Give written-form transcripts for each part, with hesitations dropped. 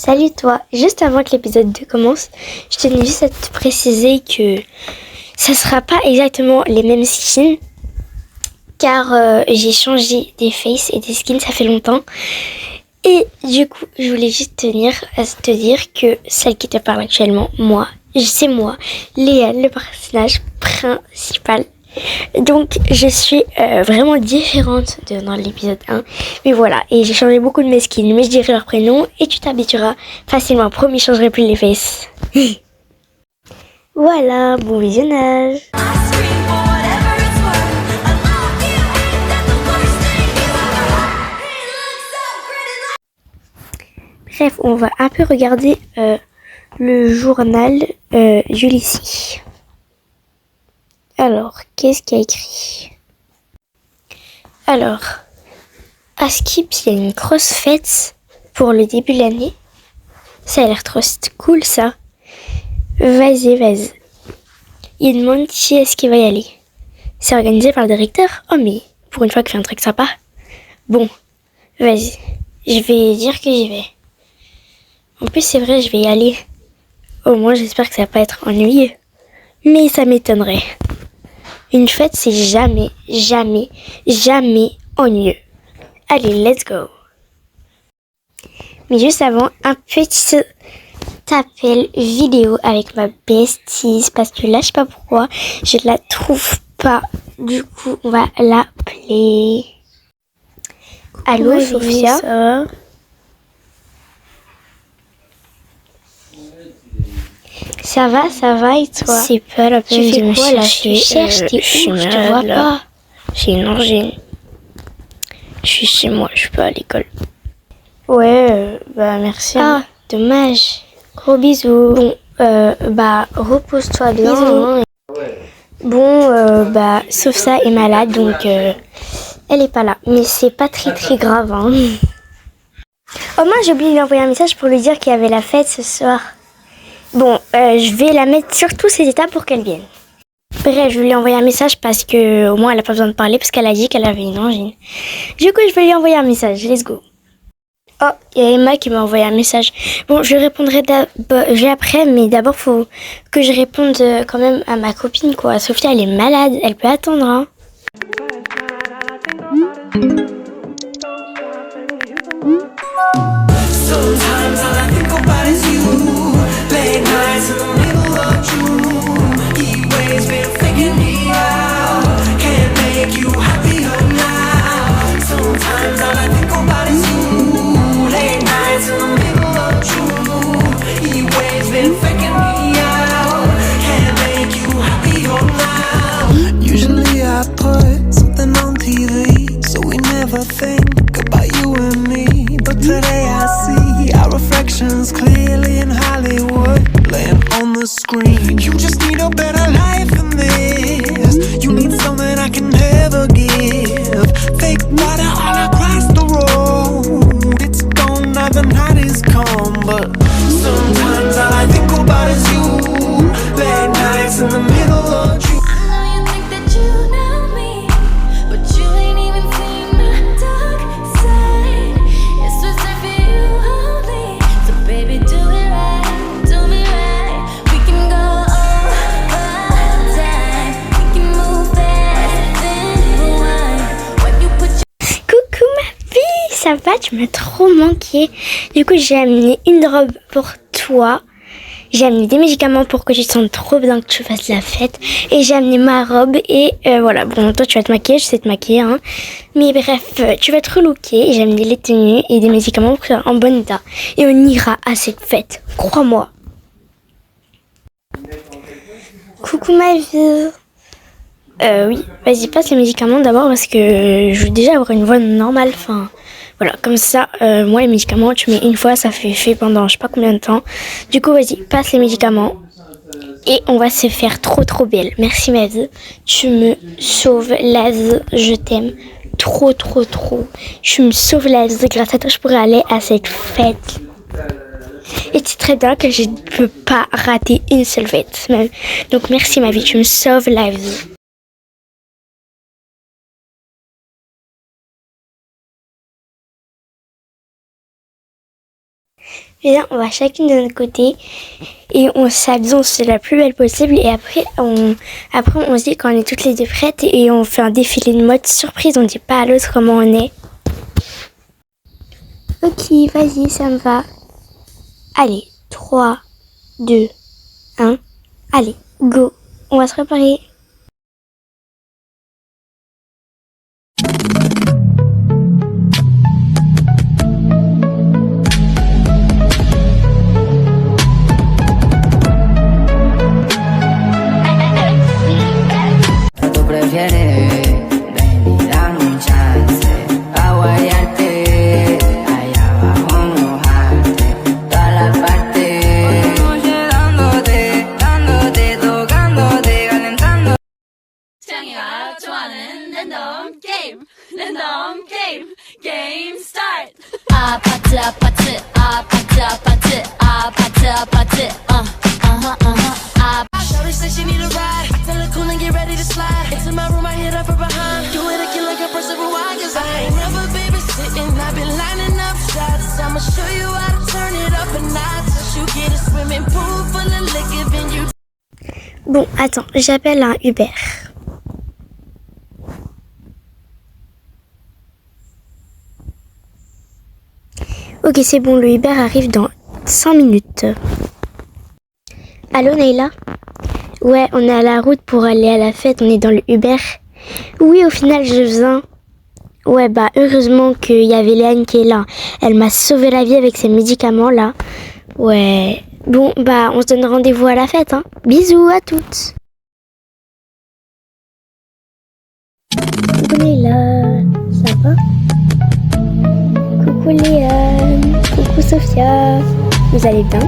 Salut toi, juste avant que l'épisode 2 commence, je tenais juste à te préciser que ça sera pas exactement les mêmes skins car j'ai changé des faces et des skins, ça fait longtemps. Et du coup, je voulais juste tenir à te dire que celle qui te parle actuellement, c'est moi, Léa, le personnage principal. Donc je suis vraiment différente dans l'épisode 1. Mais voilà, et j'ai changé beaucoup de mes skins, mais je dirai leur prénom et tu t'habitueras facilement. Promis, je changerai plus les faces. Voilà, bon visionnage. Bref, on va un peu regarder le journal Julicie. Alors, qu'est-ce qu'il y a écrit? Alors, à Skips, il y a une grosse fête pour le début de l'année. Ça a l'air trop cool, ça. Vas-y. Il demande qui est-ce qui va y aller. C'est organisé par le directeur. Oh, mais pour une fois qu'il fait un truc sympa. Bon, vas-y. Je vais dire que j'y vais. En plus, c'est vrai, je vais y aller. Au moins, j'espère que ça va pas être ennuyeux. Mais ça m'étonnerait. Une fête, c'est jamais ennuyeux. Allez, let's go. Mais juste avant, un petit appel vidéo avec ma bestie. Parce que là, je sais pas pourquoi, je la trouve pas. Du coup, on va l'appeler. Allô, Oui, Sophia? Ça va? Ça va et toi? C'est pas la peine de me fais quoi là? chercher. Tu cherches, t'es où? Je te vois pas. J'ai une angine. Je suis chez moi, je suis pas à l'école. Ouais, Merci. Ah, dommage. Gros bisous. Bon, repose-toi bien. Hein. Bon, sauf ça est malade, donc elle est pas là. Mais c'est pas très grave. Hein. Oh moi j'ai oublié de lui envoyer un message pour lui dire qu'il y avait la fête ce soir. Bon, je vais la mettre sur tous ses états pour qu'elle vienne. Bref, je lui ai envoyé un message parce que au moins elle a pas besoin de parler parce qu'elle a dit qu'elle avait une angine. Du coup, je vais lui envoyer un message. Let's go. Oh, il y a Emma qui m'a envoyé un message. Bon, je répondrai après, mais d'abord faut que je réponde quand même à ma copine quoi. Sophia, elle est malade, elle peut attendre. Hein. Sometimes all I think about is you. Late nights in the middle of June. Heat waves been faking me out. Can't make you happier now. Sometimes all I think about is you. Late nights in the middle of June. Heat waves been faking me out. Can't make you happier now. Usually I put something on TV, so we never think about you and me. But today I see our reflections clearly in Hollywood, playing on the screen. You just need a better life than this. You need something I can never give. Fake water all across the road. It's gone now, the night is come. But sometimes all I think about is you. Late nights in the middle of June. Ça va, tu m'as trop manqué. Du coup, j'ai amené une robe pour toi. J'ai amené des médicaments pour que tu te sentes trop bien, que tu fasses la fête. Et j'ai amené ma robe et voilà. Bon, toi, tu vas te maquiller, je sais te maquiller. Hein. Mais bref, tu vas te relooker. J'ai amené les tenues et des médicaments pour que tu sois en bon état. Et on ira à cette fête, crois-moi. Coucou ma vie. Oui, vas-y, passe les médicaments d'abord parce que je veux déjà avoir une voix normale. Enfin, voilà, comme ça, moi les médicaments, tu mets une fois, ça fait effet pendant je sais pas combien de temps. Du coup, vas-y, passe les médicaments et on va se faire trop belle. Merci ma vie, tu me sauves la vie, je t'aime trop. Tu me sauves la vie, grâce à toi, je pourrais aller à cette fête. Et c'est très bien que je ne peux pas rater une seule fête. Donc merci ma vie, tu me sauves la vie. Viens, on va chacune de notre côté et on s'habille c'est la plus belle possible. Et après on se dit quand on est toutes les deux prêtes et on fait un défilé de mode surprise. On dit pas à l'autre comment on est. Ok, vas-y, ça me va. Allez, 3, 2, 1. Allez, go. On va se préparer. Game start. 아파트 아파트 아파트 아파트 아파트 아파트 Shawty said she need a ride. I tell her cool and get ready to slide. Into my room, I hit her from behind. Do it again like a person rewind. Cause I ain't never babysitting. I've been lining up shots. I'ma show you how to turn it up a notch. So you get a swimming pool full of liquor, then you. Bon, attends, j'appelle un Uber. Ok, c'est bon, le Uber arrive dans 5 minutes. Allô, Nayla? Ouais, on est à la route pour aller à la fête, on est dans le Uber. Oui, au final, je viens. Ouais, bah, heureusement qu'il y avait Léane qui est là. Elle m'a sauvé la vie avec ses médicaments, là. Ouais. Bon, bah, on se donne rendez-vous à la fête, hein. Bisous à toutes. Coucou, Nayla. Ça va? Coucou Léane, coucou Sophia, vous allez bien?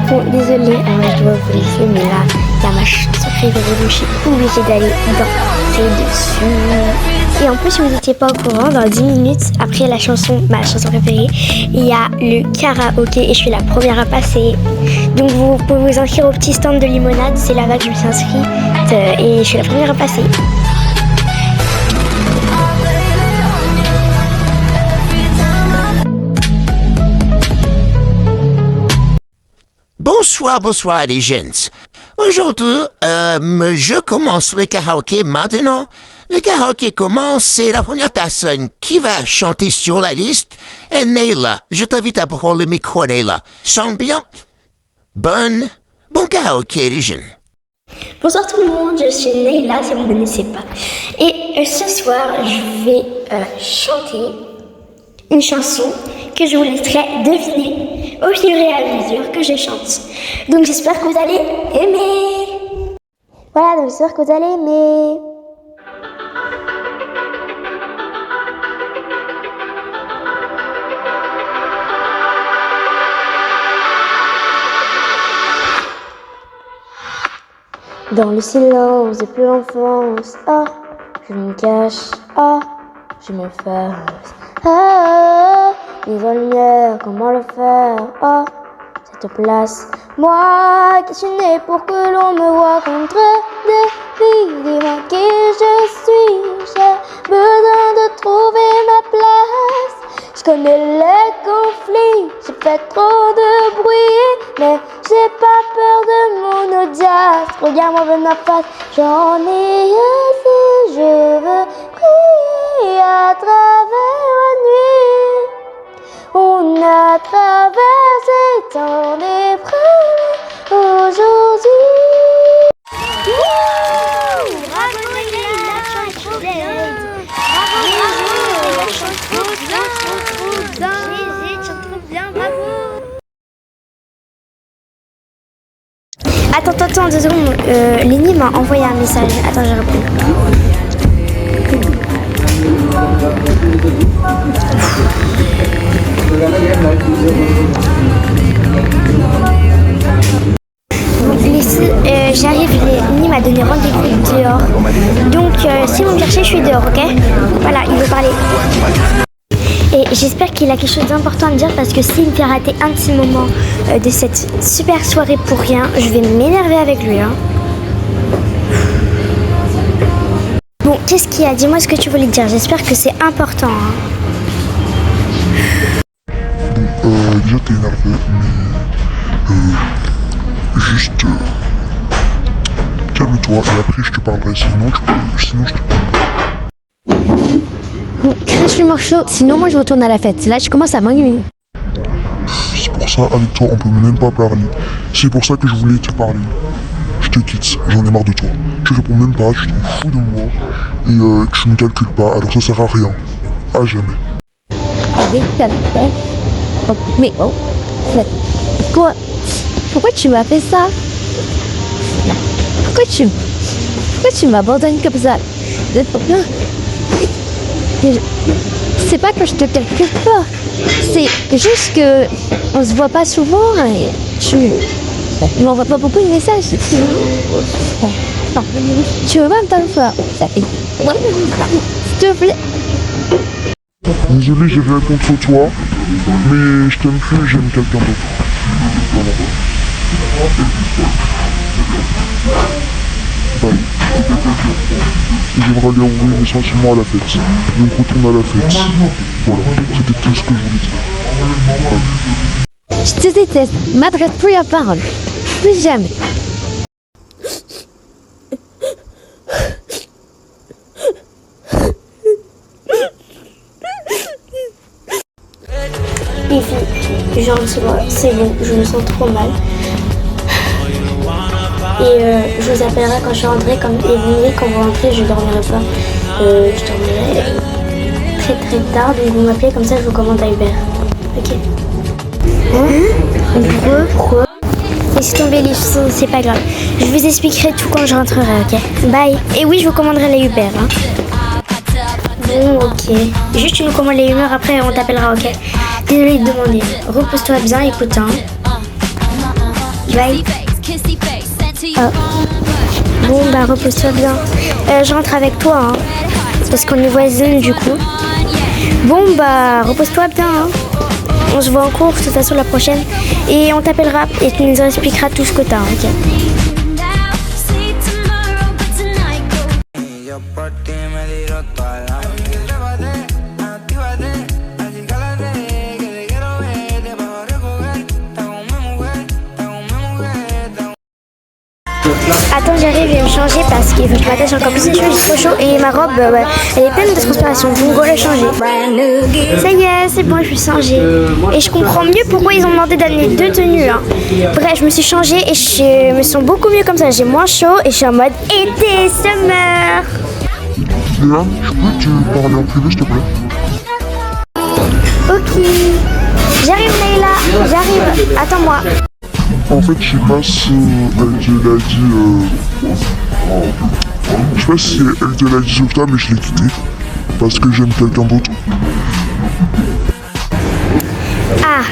Bon, désolée, je dois vous laisser, mais là, il y a ma chanson préférée, donc je suis obligée d'aller danser dessus. Et en plus, si vous n'étiez pas au courant, dans 10 minutes, après ma chanson préférée, il y a le karaoké et je suis la première à passer. Donc vous pouvez vous inscrire au petit stand de limonade, c'est là-bas que je me suis inscrite et je suis la première à passer. Bonsoir les gens. Aujourd'hui, je commence le karaoké maintenant. Le karaoké commence, c'est la première personne qui va chanter sur la liste. Et Nayla, je t'invite à prendre le micro, Nayla. Chante bien. Bon karaoké les gens. Bonsoir tout le monde, je suis Nayla, si vous ne me connaissez pas. Et ce soir, je vais chanter une chanson que je vous laisserai deviner au fur et à mesure que je chante. Donc j'espère que vous allez aimer. Voilà, donc j'espère que vous allez aimer. Dans le silence de plus l'enfance, oh, je me cache, oh, je m'efface. Ah, mise en lumière, comment le faire? Oh, cette place, moi qui suis née pour que l'on me voit contre des filles. Dis-moi qui je suis, j'ai besoin de trouver ma place. Je connais les conflits, j'ai fait trop de bruit, mais j'ai pas peur de mon audace. Regarde-moi vers ma face, j'en ai assez, je veux crier à travers la nuit. On a traversé tant d'épreuves aujourd'hui. Bravo Nayla, la chante trop bien. Bravo, la chante trop bien. Jésus, chante trop bien, bravo. Attends, 2 secondes. Lenny m'a envoyé un message. Attends, je réponds. J'arrive, Lenny m'a donné rendez-vous dehors. Donc, si vous me cherchez, je suis dehors, ok? Voilà, il veut parler. Et j'espère qu'il a quelque chose d'important à me dire parce que s'il me fait rater un petit moment de cette super soirée pour rien, je vais m'énerver avec lui. Hein. Bon, qu'est-ce qu'il y a? Dis-moi ce que tu voulais dire. J'espère que c'est important. Hein. déjà t'es énervé, mais juste calme-toi et après je te parlerai, sinon je te parlerai. Crache le morceau, sinon moi je retourne à la fête. Là je commence à m'ennuyer. C'est pour ça, avec toi on peut même pas parler. C'est pour ça que je voulais te parler. Je te quitte, j'en ai marre de toi. Tu réponds même pas, tu t'en fous de moi et tu me calcules pas, alors ça sert à rien. À jamais. Mais quoi? Pourquoi tu m'as fait ça? Pourquoi tu m'abandonnes comme ça? C'est pas que je te calcule pas. C'est juste que on se voit pas souvent et tu m'envoies pas beaucoup de messages. Non. Tu veux pas me faire ça? S'il te plaît. Désolé, j'ai rien contre toi, mais je t'aime plus, j'aime quelqu'un d'autre. Voilà. Bye. J'aimerais aller envoyer mes sentiments à la fête. Donc retourne à la fête. Voilà, c'était tout ce que je voulais dire. Bye. Je te déteste. M'adresse plus à parole. Plus jamais. Les filles, je rentre chez moi, c'est bon, je me sens trop mal. Et je vous appellerai quand je suis rentrée, et vous me dites quand vous rentrez, je dormirai pas. Je dormirai très très tard, donc vous m'appelez comme ça, je vous commande à Uber. Ok. Pourquoi? Laissez tomber les choses, c'est pas grave. Je vous expliquerai tout quand je rentrerai, ok? Bye. Et oui, je vous commanderai les Uber, hein. Bon, ok. Juste tu nous commandes les humeurs, après on t'appellera, ok? Désolée de demander. Repose-toi bien, écoute, hein. Bye. Bon, bah repose-toi bien. Je rentre avec toi, hein. Parce qu'on est voisines, du coup. Bon, bah repose-toi bien, hein. On se voit en cours, de toute façon, la prochaine. Et on t'appellera et tu nous expliqueras tout ce que t'as, ok? Attends, j'arrive, je vais me changer parce qu'il faut que je m'attache encore plus les cheveux, j'ai trop chaud et ma robe, elle est pleine de transpiration, donc go la changer. Ça y est, c'est bon, je suis changée. Et je comprends mieux pourquoi ils ont demandé d'amener 2 tenues. Hein. Bref, je me suis changée et je me sens beaucoup mieux comme ça, j'ai moins chaud et je suis en mode été, summer. Léane, je peux te parler en privé s'il te plaît? Ok. J'arrive Leïla, j'arrive, attends-moi. En fait, je sais pas si elle te l'a dit. Je sais pas si elle te l'a dit sur toi, mais je l'ai quitté. Parce que j'aime quelqu'un d'autre. Ah,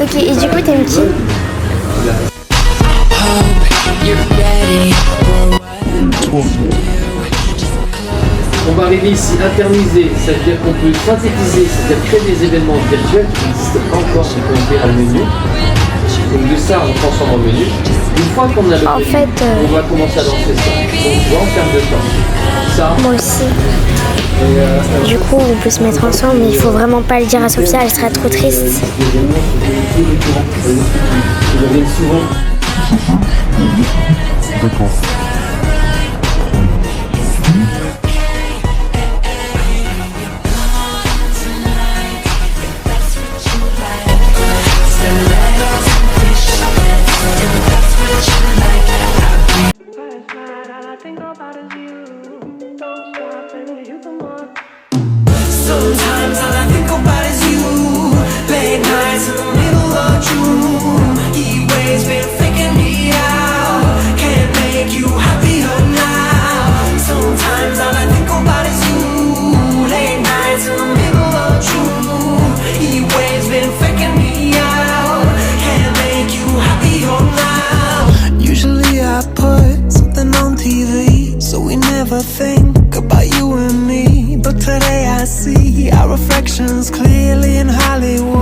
ok, et du coup, t'aimes qui? Toi. On va arriver ici intermiser, c'est-à-dire qu'on peut synthétiser, c'est-à-dire créer des événements virtuels qui n'existent pas encore sur le menu. Donc de ça, on transforme en menu. Une fois qu'on a le menu, on va commencer à lancer ça. Donc tu vois, en termes de temps. Ça. Moi aussi. Du coup, on peut se mettre ensemble, mais il faut vraiment pas le dire à Sophia, elle sera trop triste. D'accord. Sometimes all I think about is you. Late nights in the middle of June. Heat waves been faking me out. Can't make you happier now. Sometimes all I think about is you. Late nights in the middle of June. Heat waves been faking me out. Can't make you happier now. Usually I put something on TV, so we never think about you and me. But today I see our reflections clearly in Hollywood.